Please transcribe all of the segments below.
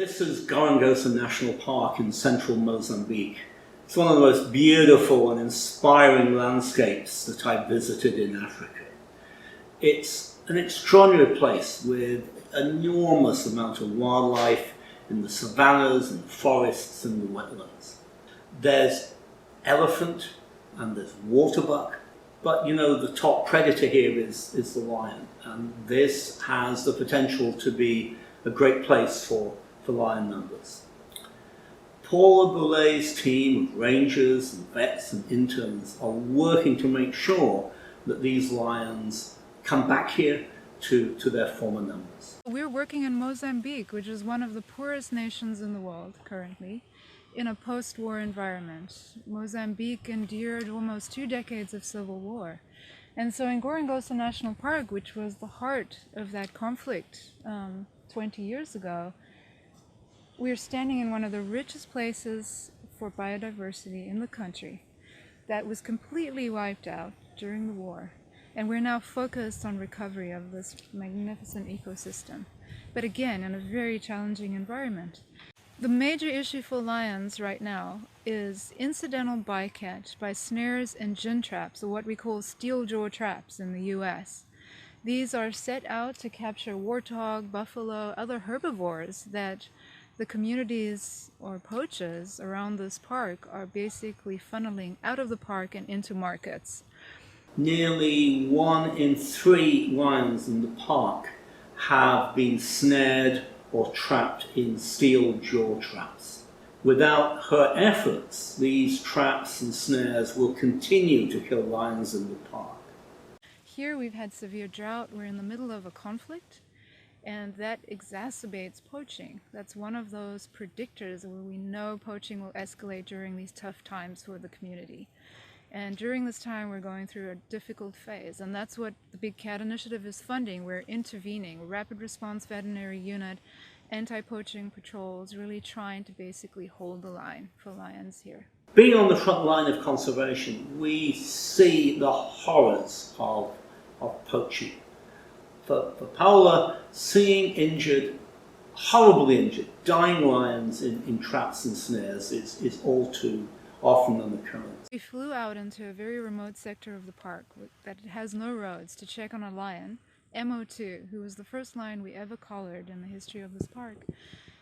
This is Gorongosa National Park in central Mozambique. It's one of the most beautiful and inspiring landscapes that I've visited in Africa. It's an extraordinary place with an enormous amount of wildlife in the savannas and forests and the wetlands. There's elephant and there's waterbuck, but you know the top predator here is the lion, and this has the potential to be a great place for lion numbers. Paola Bouley's team of rangers and vets and interns are working to make sure that these lions come back here to their former numbers. We're working in Mozambique, which is one of the poorest nations in the world currently, in a post-war environment. Mozambique endured almost 2 decades of civil war. And so in Gorongosa National Park, which was the heart of that conflict 20 years ago, we're standing in one of the richest places for biodiversity in the country that was completely wiped out during the war. And we're now focused on recovery of this magnificent ecosystem, but again, in a very challenging environment. The major issue for lions right now is incidental bycatch by snares and gin traps, or what we call steel jaw traps in the US. These are set out to capture warthog, buffalo, other herbivores that the communities or poachers around this park are basically funneling out of the park and into markets. Nearly 1 in 3 lions in the park have been snared or trapped in steel jaw traps. Without her efforts, these traps and snares will continue to kill lions in the park. Here we've had severe drought, we're in the middle of a conflict, and that exacerbates poaching. That's one of those predictors where we know poaching will escalate during these tough times for the community. And during this time we're going through a difficult phase, and that's what the Big Cat Initiative is funding. We're intervening, Rapid Response Veterinary Unit, anti-poaching patrols, really trying to basically hold the line for lions here. Being on the front line of conservation, we see the horrors of poaching. For Paola, seeing injured, horribly injured, dying lions in traps and snares is all too often an occurrence. We flew out into a very remote sector of the park that has no roads to check on a lion, MO2, who was the first lion we ever collared in the history of this park.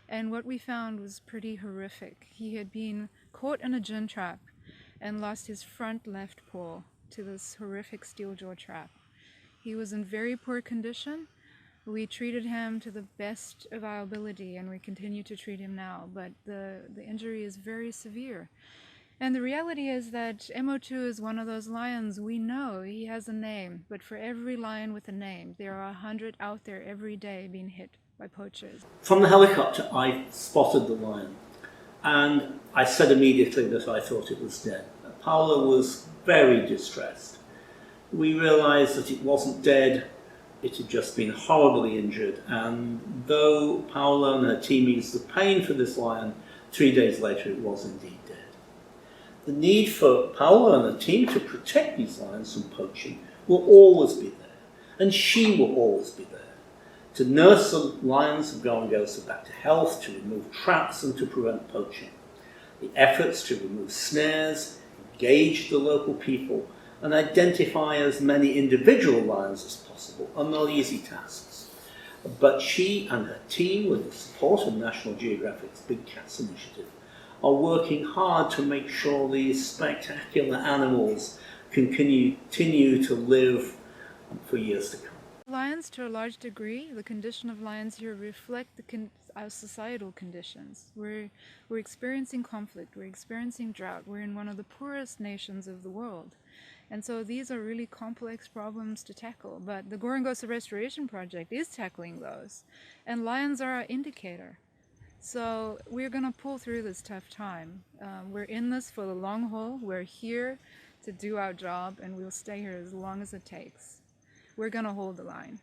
And what we found was pretty horrific. He had been caught in a gin trap and lost his front left paw to this horrific steel jaw trap. He was in very poor condition. We treated him to the best of our ability, and we continue to treat him now, but the injury is very severe. And the reality is that MO2 is one of those lions we know he has a name, but for every lion with a name, there are 100 out there every day being hit by poachers. From the helicopter, I spotted the lion, and I said immediately that I thought it was dead. Paola was very distressed. We realized that it wasn't dead, it had just been horribly injured, and though Paola and her team eased the pain for this lion, 3 days later it was indeed dead. The need for Paola and her team to protect these lions from poaching will always be there, and she will always be there, to nurse the lions of Gorongosa back to health, to remove traps and to prevent poaching. The efforts to remove snares, engage the local people, and identify as many individual lions as possible are not easy tasks. But she and her team, with the support of National Geographic's Big Cats Initiative, are working hard to make sure these spectacular animals can continue to live for years to come. Lions, to a large degree, the condition of lions here reflect our societal conditions. We're experiencing conflict, we're experiencing drought, we're in one of the poorest nations of the world. And so these are really complex problems to tackle, but the Gorongosa Restoration Project is tackling those, and lions are our indicator. So we're going to pull through this tough time. We're in this for the long haul, we're here to do our job, and we'll stay here as long as it takes. We're going to hold the line.